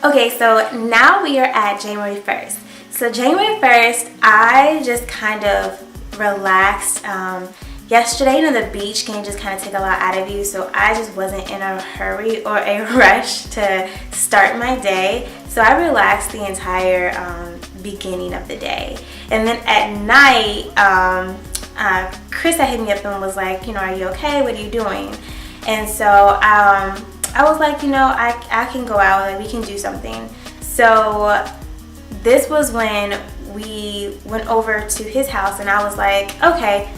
Okay, so now we are at January 1st. So January 1st, I just kind of relaxed. Yesterday, the beach can just kind of take a lot out of you, so I just wasn't in a hurry or a rush to start my day. So I relaxed the entire beginning of the day. And then at night, Chris had hit me up and was like, are you okay? What are you doing? And so I was like, I can go out, like we can do something. So this was when we went over to his house and I was like, okay,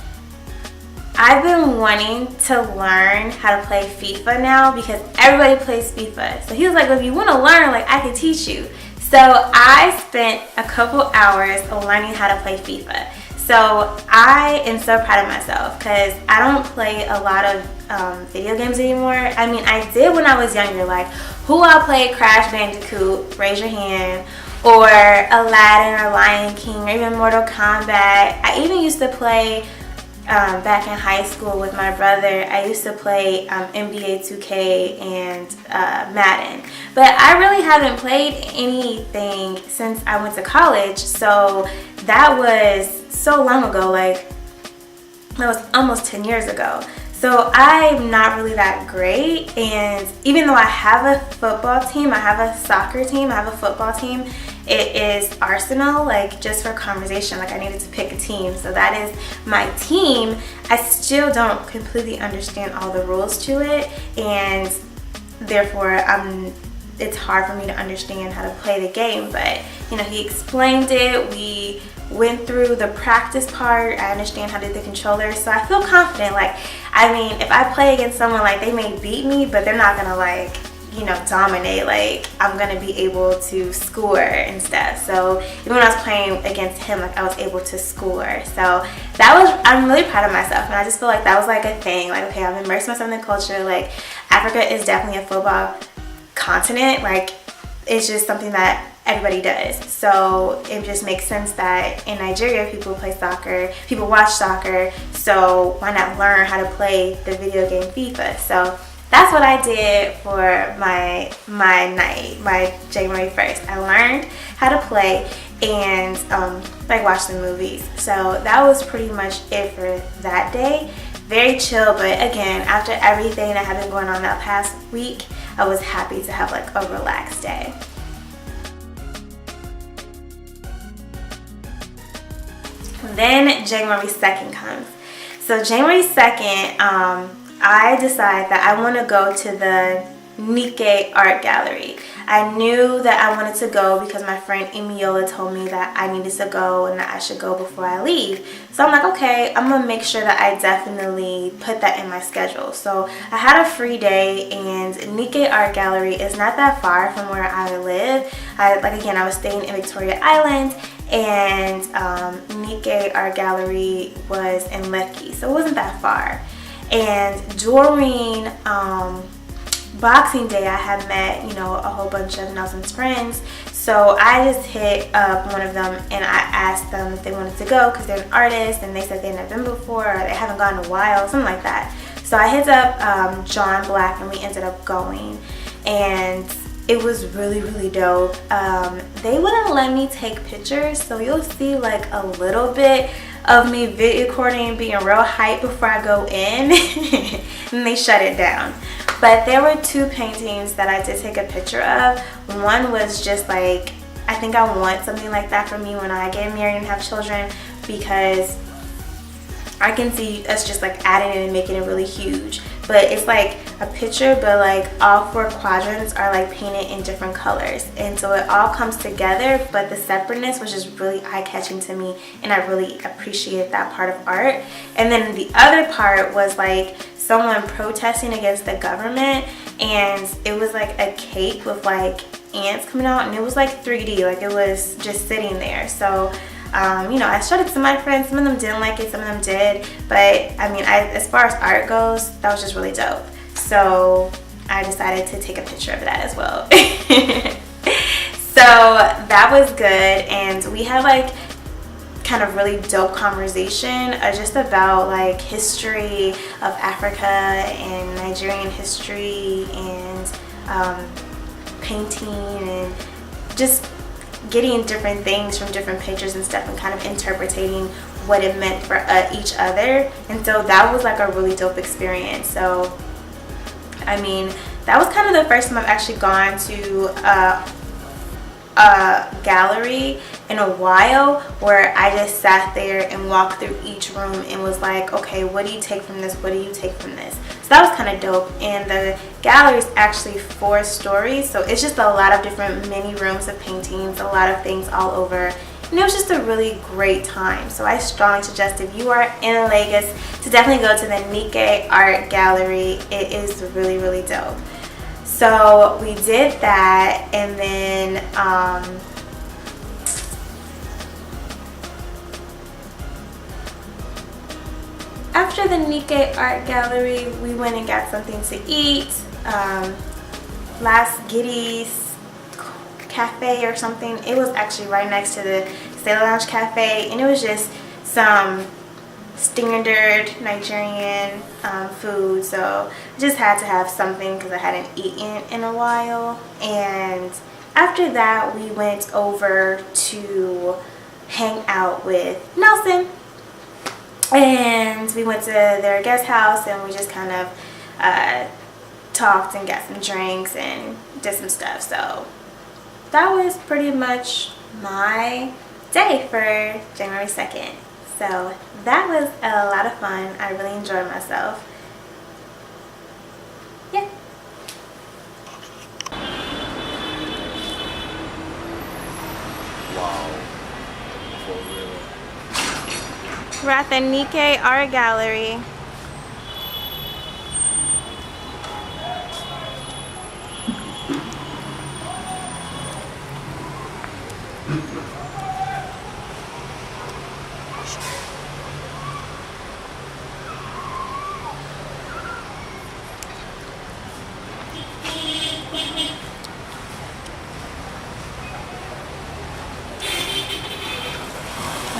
I've been wanting to learn how to play FIFA now because everybody plays FIFA. So he was like, well, if you want to learn, like I can teach you. So I spent a couple hours learning how to play FIFA. So I am so proud of myself because I don't play a lot of video games anymore. I mean, I did when I was younger. Like, who all played Crash Bandicoot? Raise your hand. Or Aladdin or Lion King or even Mortal Kombat. I even used to play back in high school with my brother. I used to play NBA 2K and Madden. But I really haven't played anything since I went to college. So that was so long ago, like that was almost 10 years ago. So I'm not really that great, and even though I have a football team, I have a soccer team, I have a football team, it is Arsenal, like just for conversation, like I needed to pick a team. So that is my team. I still don't completely understand all the rules to it, and therefore it's hard for me to understand how to play the game. But he explained it. We went through the practice part. I understand how to do the controller, so I feel confident. Like, I mean, if I play against someone, like they may beat me, but they're not gonna like dominate. Like, I'm gonna be able to score and stuff. So even when I was playing against him, like I was able to score. So I'm really proud of myself, and I just feel like that was like a thing. Like, okay, I've immersed myself in the culture. Like, Africa is definitely a football continent. Like, it's just something that everybody does. So it just makes sense that in Nigeria people play soccer, people watch soccer, so why not learn how to play the video game FIFA? So that's what I did for my night, my January 1st. I learned how to play and like watch the movies. So that was pretty much it for that day. Very chill, but again, after everything that had been going on that past week, I was happy to have like a relaxed day. Then January 2nd comes. So January 2nd, I decide that I want to go to the Nikkei art gallery. I knew that I wanted to go because my friend Emiola told me that I needed to go and that I should go before I leave. So I'm like, okay, I'm going to make sure that I definitely put that in my schedule. So I had a free day, and Nikkei art gallery is not that far from where I live. I was staying in Victoria Island, and Nikkei art gallery was in Lekki, so it wasn't that far. And during Boxing Day, I had met a whole bunch of Nelson's friends, so I just hit up one of them and I asked them if they wanted to go because they're an artist, and they said they've never been before, or they haven't gone in a while, something like that. So I hit up John Black, and we ended up going, and it was really, really dope. They wouldn't let me take pictures, so you'll see like a little bit of me video recording, being real hype before I go in, and they shut it down. But there were two paintings that I did take a picture of. One was just like, I think I want something like that for me when I get married and have children, because I can see us just like adding it and making it really huge. But it's like a picture, but like all four quadrants are like painted in different colors, and so it all comes together, but the separateness was just really eye-catching to me, and I really appreciate that part of art. And then the other part was like someone protesting against the government, and it was like a cake with like ants coming out, and it was like 3D, like it was just sitting there. So I showed it to my friends. Some of them didn't like it, some of them did, but I mean, as far as art goes, that was just really dope. So I decided to take a picture of that as well. So that was good, and we had like kind of really dope conversation just about like history of Africa and Nigerian history, and painting and just getting different things from different pictures and stuff and kind of interpreting what it meant for each other. And so that was like a really dope experience. So I mean, that was kind of the first time I've actually gone to a gallery in a while where I just sat there and walked through each room and was like, okay, what do you take from this? What do you take from this? So that was kind of dope. And the gallery is actually 4 stories, so it's just a lot of different mini rooms of paintings, a lot of things all over. And it was just a really great time. So I strongly suggest, if you are in Lagos, to definitely go to the Nikkei Art Gallery. It is really, really dope. So we did that, and then after the Nikkei Art Gallery, we went and got something to eat. Las Giddy's Cafe or something. It was actually right next to the Stay Lounge Cafe, and it was just some standard Nigerian food. So I just had to have something because I hadn't eaten in a while. And after that, we went over to hang out with Nelson. And we went to their guest house and we just kind of talked and got some drinks and did some stuff. So that was pretty much my day for January 2nd. So that was a lot of fun. I really enjoyed myself. Yeah. Wow. For real. We're at the Nikkei Art Gallery.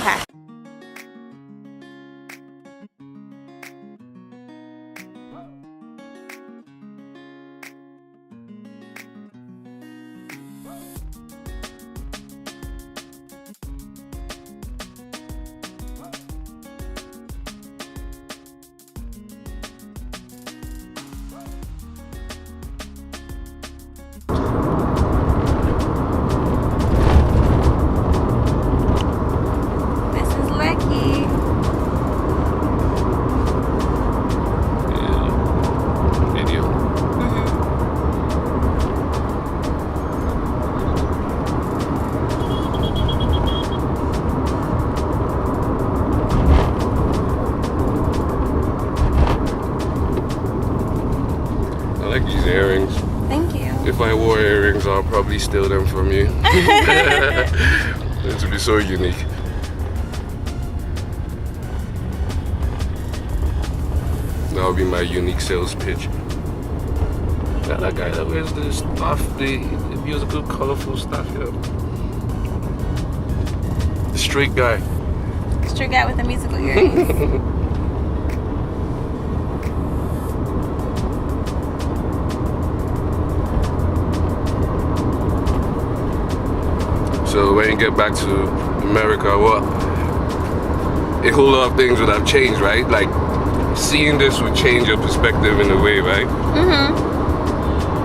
Okay. Earrings. Thank you. If I wore earrings, I'll probably steal them from you. It would be so unique. That would be my unique sales pitch. That guy that wears the stuff, the musical, colorful stuff, you know. The straight guy. Straight guy with the musical earrings. So when you get back to America, well, a whole lot of things would have changed, right? Like, seeing this would change your perspective in a way, right?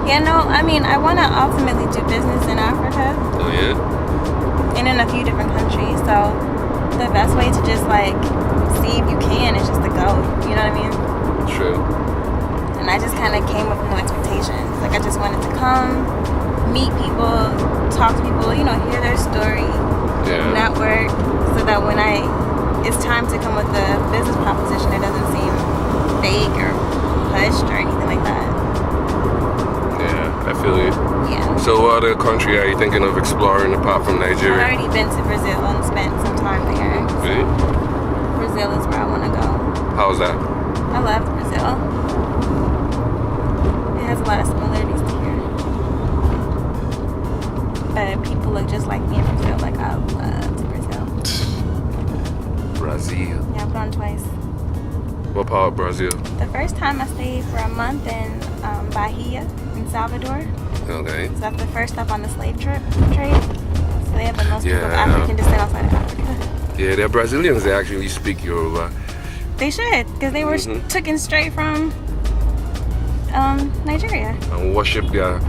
Yeah, no, I mean, I want to ultimately do business in Africa. Oh, yeah? And in a few different countries. So the best way to just, like, see if you can is just to go. You know what I mean? True. And I just kind of came with no expectations. Like, I just wanted to come, meet people, talk to people, you know, hear their story, network, so that when it's time to come with a business proposition, it doesn't seem fake or pushed or anything like that. Yeah, I feel you. Yeah. So what other country are you thinking of exploring apart from Nigeria? I've already been to Brazil and spent some time there. Really? Brazil is where I want to go. How's that? I love Brazil. It has a lot of similarities to here. But people look just like me in Brazil. Like, I love Brazil. Brazil. Yeah, I've gone twice. What part of Brazil? The first time I stayed for a month in Bahia, in Salvador. Okay. So that's the first stop on the slave trade. So they have the most people of African descent outside of Africa. Yeah, they're Brazilians. They actually speak Yoruba. They should, because they were taken straight from Nigeria. And worship their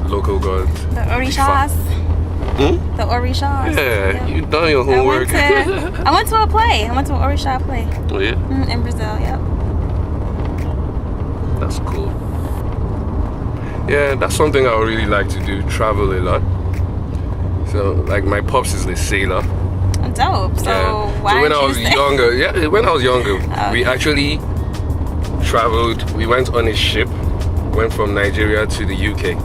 local gods. The Orishas. The Orishas. Yeah, yep. you done your homework. I went to a play. I went to an Orisha play. Oh yeah? In Brazil, yep. That's cool. Yeah, that's something I would really like to do, travel a lot. So, like, my pops is a sailor. Dope. So, why when I was younger, we actually traveled. We went on a ship, went from Nigeria to the UK.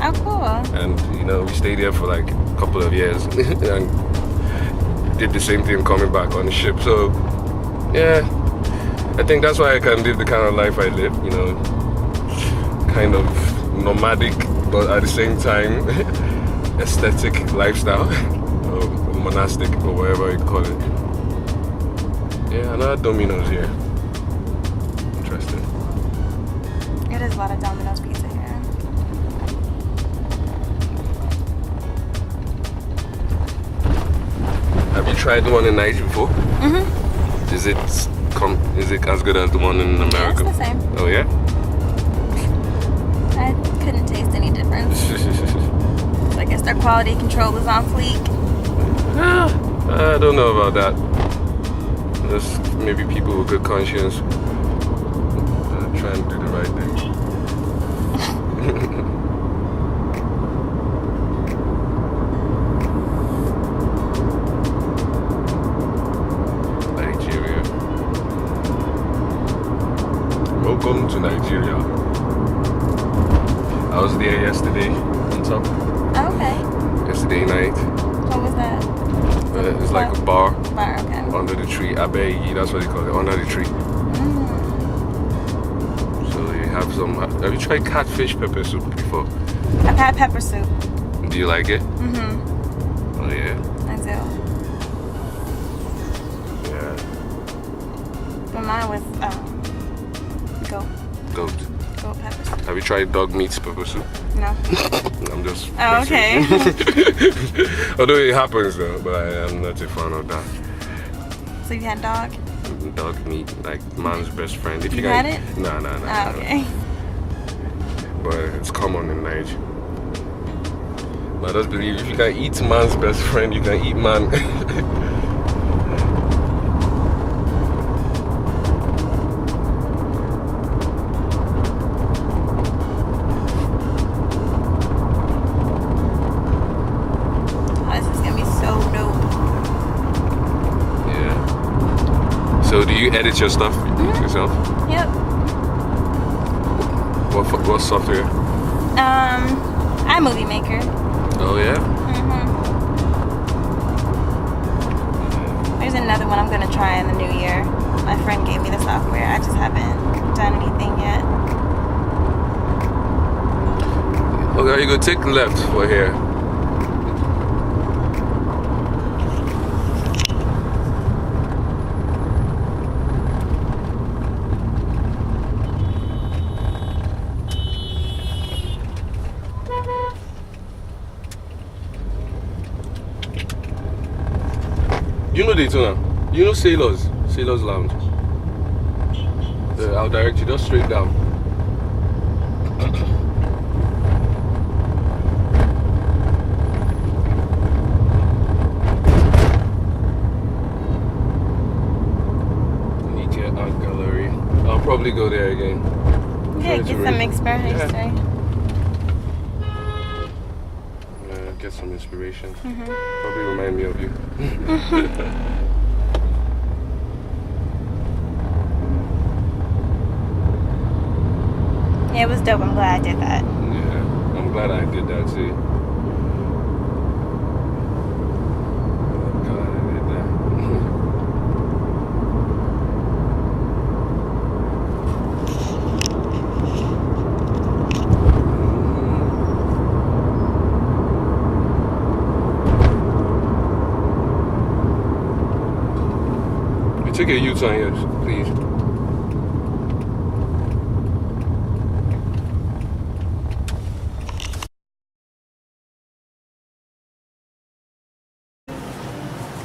Oh, cool. And, you know, we stayed there for like a couple of years and did the same thing coming back on the ship. So, yeah, I think that's why I can live the kind of life I live, you know, kind of nomadic, but at the same time, aesthetic lifestyle. Monastic or whatever you call it. Yeah, another Domino's here. Interesting. It is a lot of Domino's pizza here. Have you tried the one in Nigeria before? Is it as good as the one in America? Yeah, it's the same. Oh yeah? I couldn't taste any difference. So I guess their quality control is on fleek. I don't know about that. There's maybe people with good conscience trying to do the right thing. Nigeria. Welcome to Nigeria. I was there yesterday on top. Oh, okay. Yesterday night. What was that? It's like a bar. Bar, okay. Under the tree. Abegi, that's what they call it. Under the tree. So they have some. Have you tried catfish pepper soup before? I've had pepper soup. Do you like it? Oh yeah. I do. Yeah. But mine was goat pepper soup. Have you tried dog meat pepper soup? No. I'm just. Oh, okay. Although it happens though, but I'm not a fan of that. So you had dog? Dog meat, like man's best friend. If you had it? No. Oh, okay. But it's common in Nigeria. But I just believe if you can eat man's best friend, you can eat man. So do you edit your stuff yourself? Yep. What software? iMovie Maker. Oh yeah? There's another one I'm gonna try in the new year. My friend gave me the software. I just haven't done anything yet. Okay, you go take left for here. You know Daytona? You know Sailors Lounge? I'll direct you just straight down. Nike Art Gallery. I'll probably go there again. Yeah, get some inspiration. Get some inspiration. Probably remind me of you. Yeah, it was dope. I'm glad I did that. Yeah, I'm glad I did that too. I'm glad I did that. Take a U-turn here, please.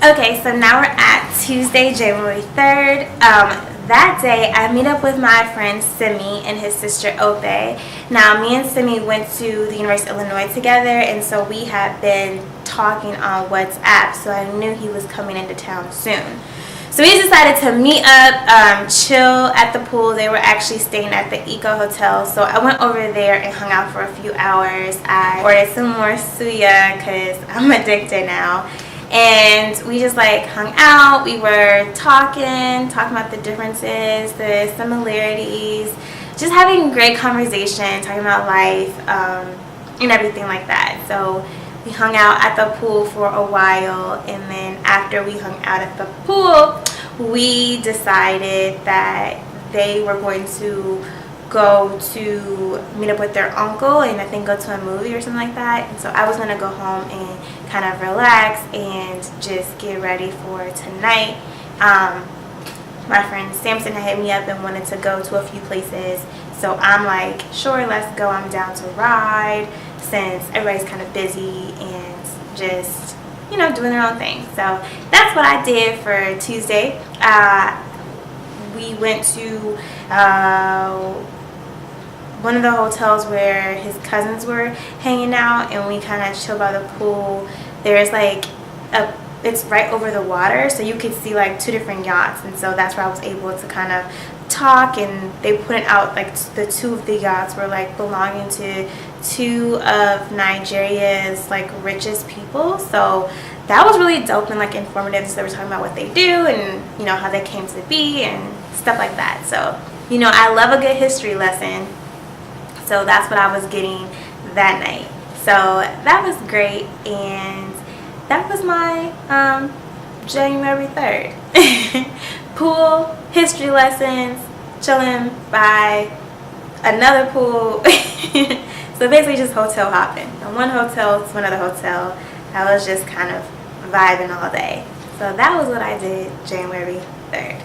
Okay, so now we're at Tuesday, January 3rd. That day, I meet up with my friend Simi and his sister Ope. Now, me and Simi went to the University of Illinois together, and so we have been talking on WhatsApp, so I knew he was coming into town soon. So we decided to meet up, chill at the pool. They were actually staying at the Eco Hotel, so I went over there and hung out for a few hours. I ordered some more suya because I'm addicted now. And we just like hung out. We were talking about the differences, the similarities, just having great conversation, talking about life, and everything like that. So we hung out at the pool for a while, and then after we hung out at the pool, we decided that they were going to go to meet up with their uncle and I think go to a movie or something like that. And so I was gonna go home and kind of relax and just get ready for tonight. My friend Samson had hit me up and wanted to go to a few places, so I'm like, sure, let's go. I'm down to ride since everybody's kind of busy and just, you know, doing their own thing. So that's what I did for Tuesday. We went to one of the hotels where his cousins were hanging out, and we kind of chilled by the pool. There's like it's right over the water, so you could see like two different yachts, and so that's where I was able to kind of talk. And they put it out like the two of the yachts were like belonging to two of Nigeria's like richest people, so that was really dope and like informative. So they were talking about what they do and, you know, how they came to be and stuff like that. So, you know, I love a good history lesson, so that's what I was getting that night. So that was great, and that was my January 3rd. Pool, history lessons, chilling by another pool. So basically just hotel hopping from one hotel to another hotel. I was just kind of vibing all day. So that was what I did January 3rd.